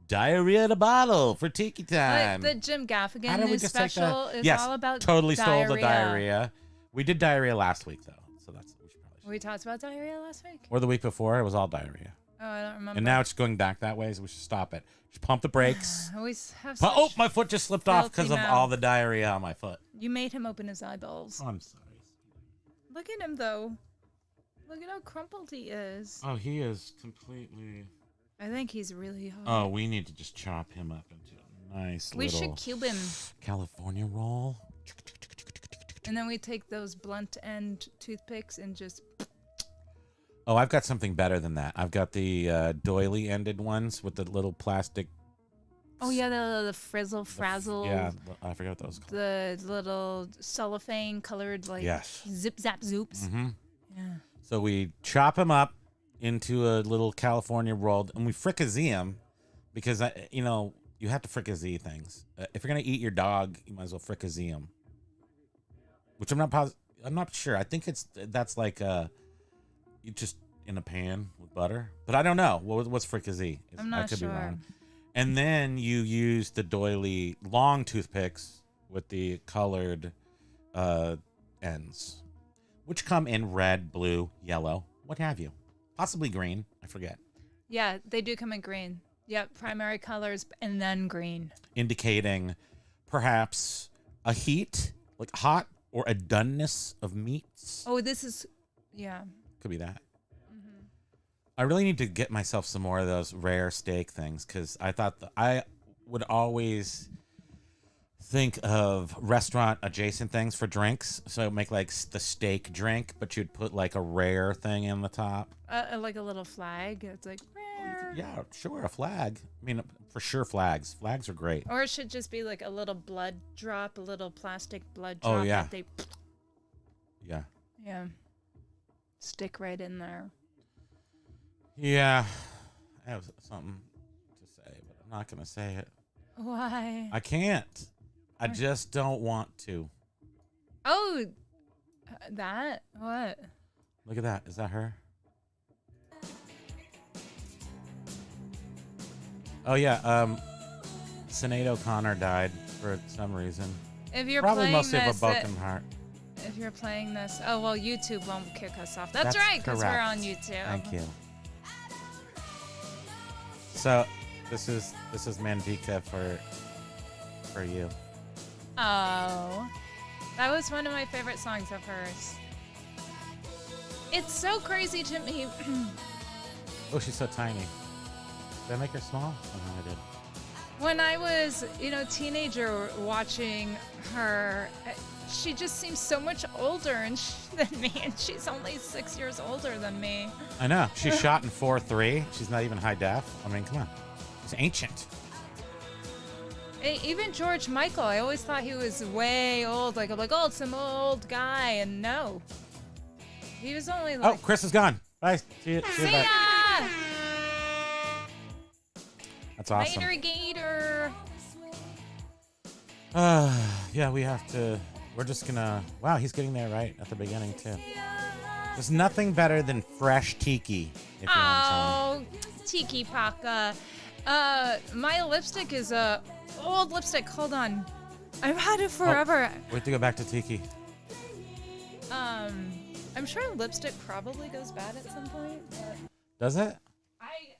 Diarrhea in a Bottle for Tiki Time. The Jim Gaffigan new special is all about totally diarrhea. stole the diarrhea. We did diarrhea last week, though. So we should probably. We talked about diarrhea last week. Or the week before, it was all diarrhea. Oh, I don't remember. And now it's going back that way, so we should stop it. Just pump the brakes. Always have Oh, my foot just slipped off because of mouth. all the diarrhea on my foot. You made him open his eyeballs. Oh, I'm sorry. Look at him, though. Look at how crumpled he is. Oh, he is completely... I think he's really hot. Oh, we need to just chop him up into a nice We little... should cube him. California roll. And then we take those blunt end toothpicks and just... Oh, I've got something better than that. I've got the doily-ended ones with the little plastic... Oh, yeah, the frizzle frazzle. Yeah, I forgot what those called. The little cellophane colored, like, Yes. zip zap zoops. Mm-hmm. Yeah. So we chop him up into a little California roll, and we fricassee him because, you have to fricassee things. If you're going to eat your dog, you might as well fricassee him. Which I'm not sure. I think that's like you just in a pan with butter. But I don't know. What's fricassee? I'm not I could sure. be wrong. And then you use the doily long toothpicks with the colored ends, which come in red, blue, yellow, what have you. Possibly green. I forget. Yeah, they do come in green. Yep, primary colors and then green. Indicating perhaps a heat, like hot, or a doneness of meats. Oh, this is, yeah. Could be that. I really need to get myself some more of those rare steak things because I thought I would always think of restaurant adjacent things for drinks. So make like the steak drink, but you'd put like a rare thing in the top. Like a little flag. It's like, rare. Yeah, sure, a flag. I mean, for sure, flags. Flags are great. Or it should just be like a little blood drop, a little plastic blood drop. Oh, yeah. That they, Yeah. yeah. Stick right in there. Yeah. I have something to say, but I'm not going to say it. Why? I can't. I just don't want to. Oh, that? What? Look at that. Is that her? Oh, yeah. Sinead O'Connor died for some reason. If you're Probably playing mostly this, of a broken heart. if you're playing this, oh well, YouTube won't kick us off. That's right, because we're correct. on YouTube. Thank you. So, this is Mandika for you. Oh, that was one of my favorite songs of hers. It's so crazy to me. Oh, she's so tiny. Did I make her small? Oh, no, I did. When I was, teenager watching her, she just seems so much older than me, and she's only 6 years older than me. I know. She's shot in 4:3. She's not even high def. I mean, come on. She's ancient. Even George Michael, I always thought he was way old. Like, I'm like, oh, it's some old guy, and no. He was only like... Oh, Chris is gone. Bye. See you. See Bye. ya! That's awesome. Gator, gator. Yeah, we have to... We're just gonna... Wow, he's getting there right at the beginning, too. There's nothing better than fresh tiki. If you know what I'm saying. Oh, Tiki Paka. My lipstick is a old lipstick. Hold on. I've had it forever. We have to go back to tiki. I'm sure lipstick probably goes bad at some point. But Does it?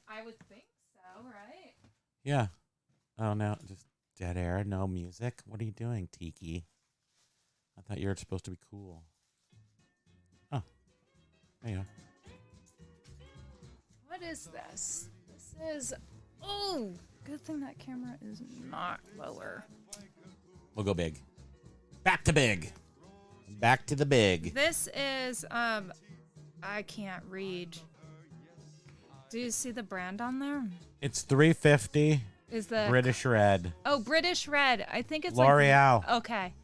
I would think so, right? Yeah. Oh, no. Just dead air. No music. What are you doing, Tiki? I thought you were supposed to be cool. Oh. There you are. What is this? This is... Oh! Good thing that camera is not lower. We'll go big. Back to big. Back to the big. This is, I can't read. Do you see the brand on there? It's $3.50. Is the British Red. Oh, British Red. I think it's L'Oreal. Like, okay.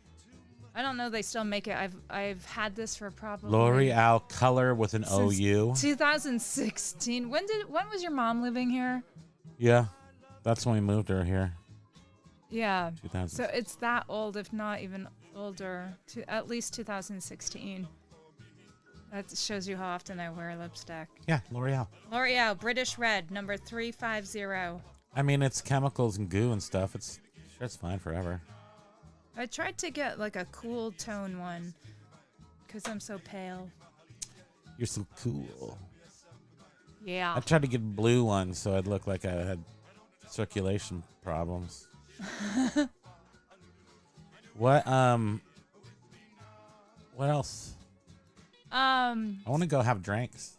I don't know. They still make it. I've had this for probably L'Oreal color with an since OU. 2016. When was your mom living here? Yeah, that's when we moved her here. Yeah. 2000. So it's that old, if not even older. To at least 2016. That shows you how often I wear lipstick. Yeah, L'Oreal. L'Oreal British Red number 350. I mean, it's chemicals and goo and stuff. It's fine forever. I tried to get like a cool tone one because I'm so pale. You're so cool. Yeah. I tried to get blue ones so I'd look like I had circulation problems. What else? I want to go have drinks.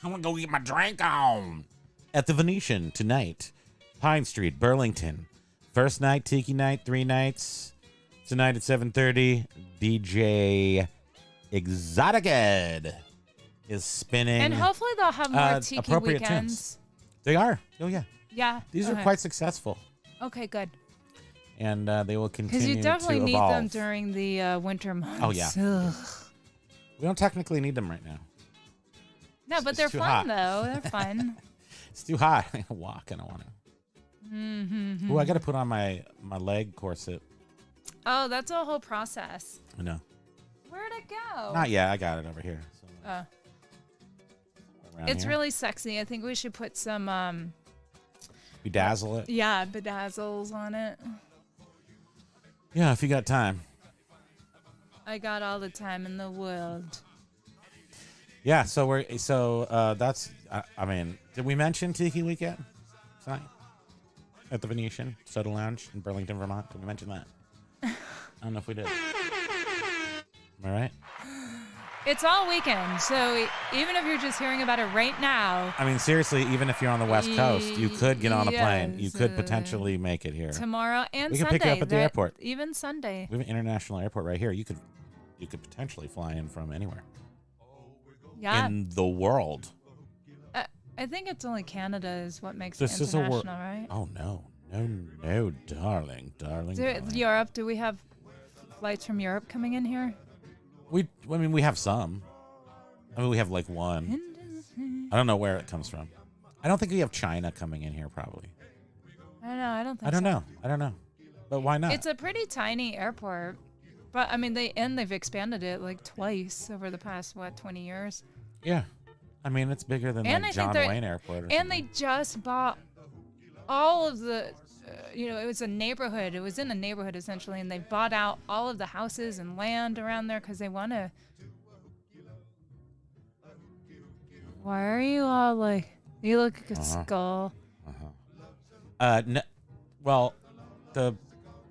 I want to go get my drink on at the Venetian tonight. Pine Street, Burlington. First night, Tiki night, 3 nights. Tonight at 7:30, DJ Exotic Ed is spinning. And hopefully they'll have more Tiki appropriate weekends. tunes. They are. Oh, yeah. Yeah. These are quite successful. Okay, good. And they will continue Because you definitely to need evolve. them during the winter months. Oh, yeah. Ugh. We don't technically need them right now. No, but they're too fun, hot. though. They're fun. It's too hot. I can walk. I don't want to. Mm-hmm. Ooh, I got to put on my leg corset. Oh, that's a whole process. I know. Where'd it go? Not yet. I got it over here. So, around it's here. really sexy. I think we should put some, Bedazzle it. yeah, bedazzles on it. Yeah, if you got time. I got all the time in the world. Yeah, so that's. I mean, did we mention Tiki Weekend tonight at the Venetian Soda Lounge in Burlington, Vermont? Did we mention that? I don't know if we did. Am I right? It's all weekend, so even if you're just hearing about it right now, I mean, seriously, even if you're on the West Coast, you could get on a plane. You yes, could potentially make it here. tomorrow and We can Sunday. pick you up at the airport. Even Sunday. We have an international airport right here. You could potentially fly in from anywhere Yeah. in the world. I think it's only Canada is what makes This it is a international, right? Oh no, darling. Europe, do we have flights from Europe coming in here? I mean, we have some. I mean, we have like one. I don't know where it comes from. I don't think we have China coming in here, probably. I don't know. I don't think I don't so. know. I don't know. But why not? It's a pretty tiny airport. But, I mean, they've expanded it like twice over the past, 20 years? Yeah. I mean, it's bigger than And like I think John Wayne Airport. And they just bought all of the, it was a neighborhood. It was in a neighborhood, essentially, and they bought out all of the houses and land around there because they want to. Why are you all like, you look like a skull? Well,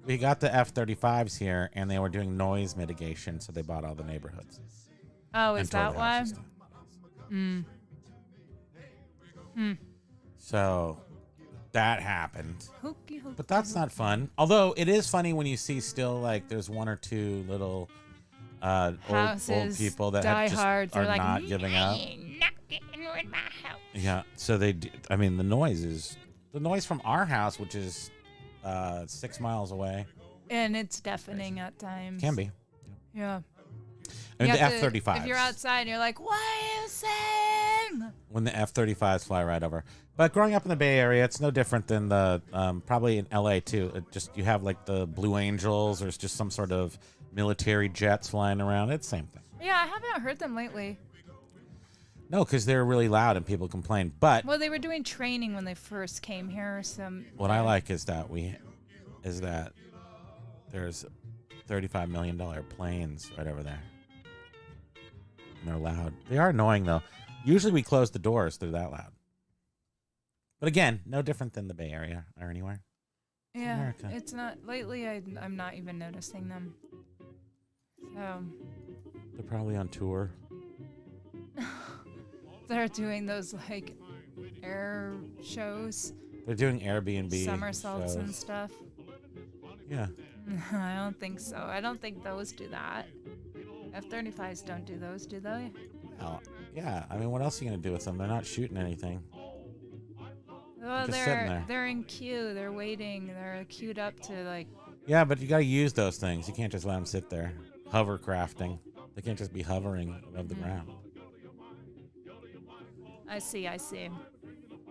we got the F-35s here, and they were doing noise mitigation, so they bought all the neighborhoods. Oh, and is tore that the why? houses down. So that happened. Hokey. But that's not fun. Although it is funny when you see still like there's one or two little old people that diehards are are like, not giving up. Not getting in my house. Yeah. So they do. I mean, the noise from our house, which is 6 miles away. And it's deafening at times. Can be. Yeah. I mean, You the have to- F-35s. If you're outside, you're like, what are you saying? When the F-35s fly right over. But growing up in the Bay Area, it's no different than the probably in LA too. It just you have like the Blue Angels, or it's just some sort of military jets flying around. It's the same thing. Yeah, I haven't heard them lately. No, because they're really loud and people complain. But Well, they were doing training when they first came here. what I like is that there's $35 million planes right over there. And they're loud. They are annoying though. Usually we close the doors. They're that loud. But again, no different than the Bay Area or anywhere. Yeah, America. it's not. Lately, I'm not even noticing them. So They're probably on tour. they're doing those like air shows, They're doing Airbnb somersaults and shows. stuff. Yeah. I don't think so. I don't think those do that. F-35s don't do those, do they? Well, yeah. I mean, what else are you gonna do with them? They're not shooting anything. Well, just sitting there. they're in queue. They're waiting. They're queued up to like. Yeah, but you gotta use those things. You can't just let them sit there. Hovercrafting. They can't just be hovering above the ground. I see. Are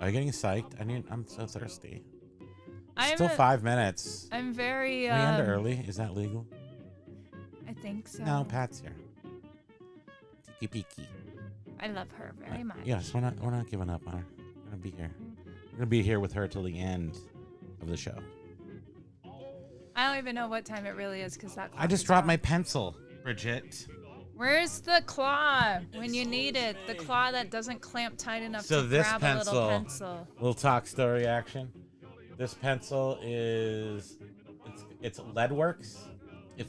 you getting psyched? I'm so thirsty. I'm Still 5 minutes. I'm very. We end early. Is that legal? I think so. No, Pat's here. Tiki Piki. I love her very much. Yes, we're not giving up on her. We're gonna be here. We're gonna be here with her till the end of the show. I don't even know what time it really is because that. I just dropped my pencil, Bridget. Where's the claw when you need it? The claw that doesn't clamp tight enough So to this grab a little pencil. Little talk story action. This pencil it's Leadworks. If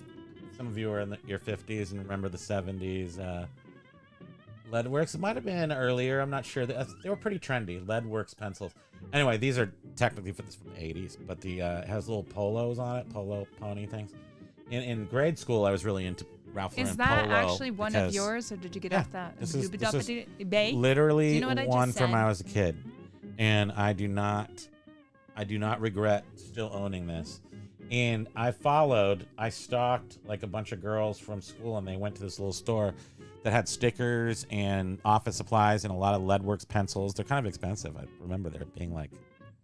some of you are in your 50s and remember the 70s, Leadworks. It might have been earlier. I'm not sure. They were pretty trendy. Leadworks pencils. Anyway, these are technically from the 80s, but it has little polos on it, polo pony things. In grade school, I was really into Ralph Lauren Is that polo actually one of yours, or did you get off that? This is Bay? literally Do you know what I one just from said? when I was a kid, and I do not regret still owning this. And I stalked like a bunch of girls from school, and they went to this little store that had stickers and office supplies and a lot of Leadworks pencils. They're kind of expensive. I remember there being like,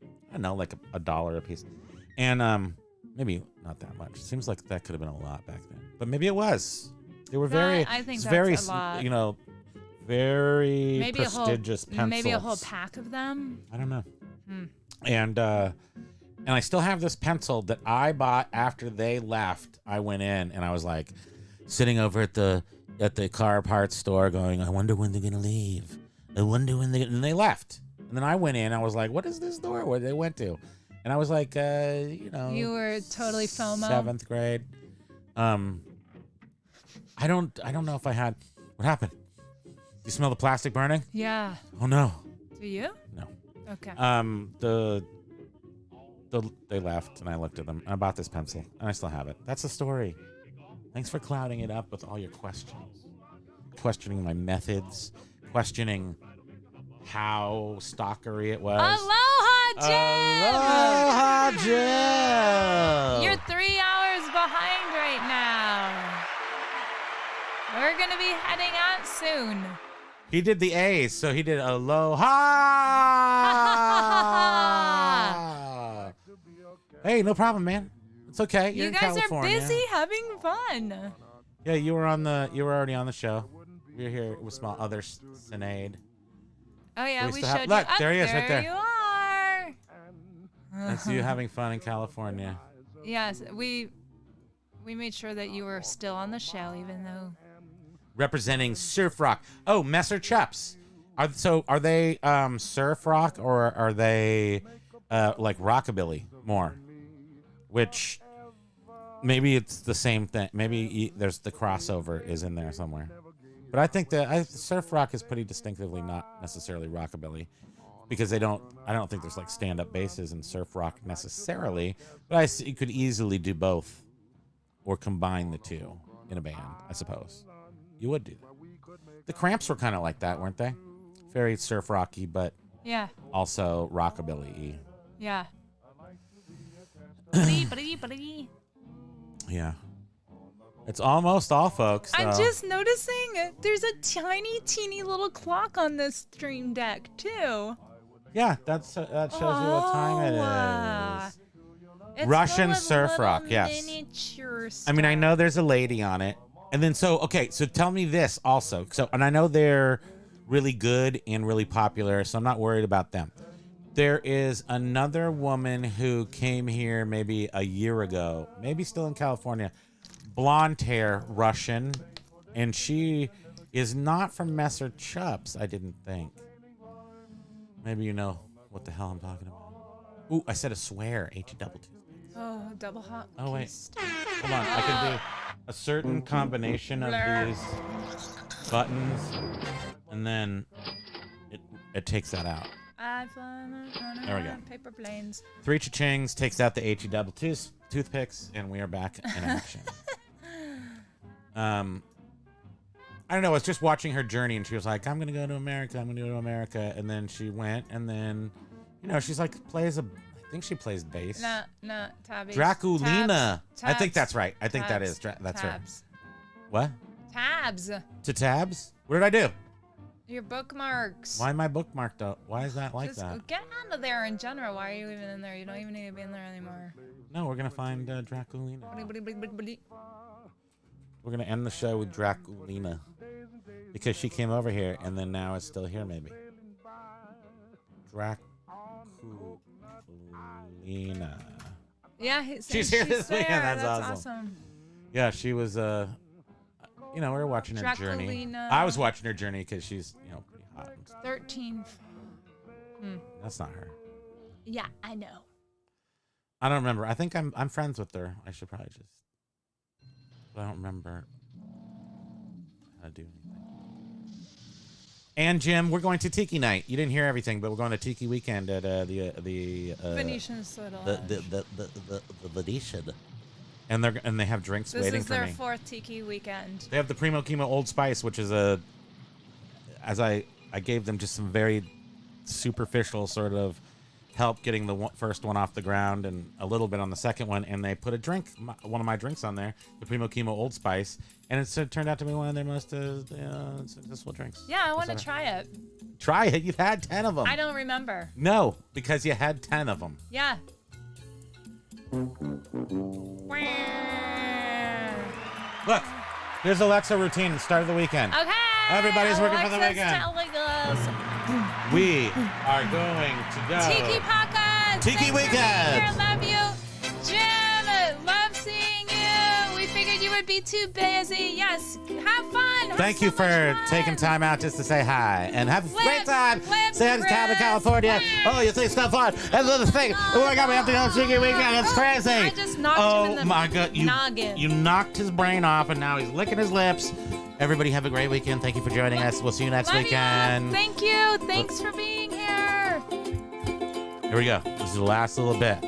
I don't know, like $1 a piece, and maybe not that much. Seems like that could have been a lot back then, but maybe it was. They were I think that's very, a lot. very Maybe prestigious pencils. Maybe a whole pack of them. I don't know. And I still have this pencil that I bought after they left. I went in and I was like sitting over at the car parts store going, I wonder when they're gonna leave. I wonder when and they left. And then I went in. I was like, what is this store where they went to? And I was like, you were totally FOMO. 7th grade. I don't know if I had. What happened? Do you smell the plastic burning? Yeah. Oh no. Do you? No. Okay. They left and I looked at them. I bought this pencil and I still have it. That's the story. Thanks for clouding it up with all your questions. Questioning my methods. Questioning how stalkery it was. Aloha, Jim! Aloha, Jim! You're 3 hours behind right now. We're going to be heading out soon. He did the A's, so he did aloha. Hey, no problem, man. It's okay. You're You in guys California. are busy having fun. Yeah, you were already on the show. We were here with small other Sinead. Oh yeah, We we still have- showed look, you. there he is, right there. You are. That's you having fun in California. Yes, we made sure that you were still on the show, even though. Representing surf rock. Oh, Messer Chups. Are they surf rock or are they like rockabilly more? Which maybe it's the same thing. Maybe there's the crossover is in there somewhere. But I think that surf rock is pretty distinctively not necessarily rockabilly because I don't think there's like stand-up basses in surf rock necessarily. But you could easily do both or combine the two in a band, I suppose. You would do that. The Cramps were kind of like that, weren't they? Very surf rocky, but Yeah. also rockabilly-y. Yeah. Yeah. It's almost all, folks. I'm though. just noticing there's a tiny, teeny little clock on this stream deck too. Yeah, that shows you what time it is. It's Russian full of surf little rock, yes. miniature I mean, I stuff. know there's a lady on it. And then so tell me this also. And I know they're really good and really popular, so I'm not worried about them. There is another woman who came here maybe a year ago, maybe still in California, blonde hair, Russian, and she is not from Messer Chups, I didn't think. Maybe you know what the hell I'm talking about. Ooh, I said a swear, H-double-T. Oh, double hot. Oh, wait. kissed. Hold on, I can do a certain combination of these buttons, and then it takes that out. There we go. Paper planes. 3 cha-chings takes out the H-double toothpicks, and we are back in action. I don't know. I was just watching her journey, and she was like, I'm going to go to America. I'm going to go to America. And then she went, and then, she's like, I think she plays bass. No, tabbies. Draculina. Tabs. I think that's right. I think that Tabs. is. That's right. Tabs. What? Tabs. To tabs? What did I do? Your bookmarks. Why am I bookmarked up? Why is that like Just that? get out of there in general. Why are you even in there? You don't even need to be in there anymore. No, we're going to find Draculina. Bling. We're going to end the show with Draculina. Because she came over here, and then now it's still here, maybe. Draculina. Yeah, She's here this there. weekend. That's awesome. Yeah, she was, You know, we were watching her journey. Draculina. I was watching her journey because she's, you know, pretty hot. 13. That's not her. Yeah, I know. I don't remember. I think I'm friends with her. I should probably just. But I don't remember how to do anything. And Jim, we're going to Tiki night. You didn't hear everything, but we're going to Tiki weekend at the Venetian Soda the Venetian. And they have drinks waiting for me. This is their 4th Tiki weekend. They have the Primo Kimo Old Spice, which is as I gave them just some very superficial sort of help getting the first one off the ground and a little bit on the second one, and they put a drink, one of my drinks on there, the Primo Kimo Old Spice, and it turned out to be one of their most successful drinks. Yeah, I want to try it. Try it. You've had 10 of them. I don't remember. No, because you had 10 of them. Yeah. Look, here's Alexa routine. Start of the weekend. Okay. Everybody's working for the Alexa's weekend. telling us. We are going to go. Tiki Podcast. Tiki Thanks weekend. For being here. Love you. Jim, love seeing you. We figured you would be too busy. Yes, have fun. Have Thank so you much for fun. taking time out just to say hi and have a great time. Say hi to town in Chris. California. Oh, you think stuff on. And then the thing. Oh my God, we have to go to Tiki weekend. It's crazy. I just knocked him in the my God, noggin. You knocked his brain off, and now he's licking his lips. Everybody have a great weekend. Thank you for joining us. We'll see you next Love weekend. You. Thank you. Thanks for being here. Here we go. This is the last little bit.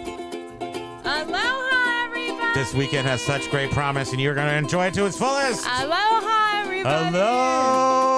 Aloha, everybody. This weekend has such great promise, and you're going to enjoy it to its fullest. Aloha, everybody. Hello.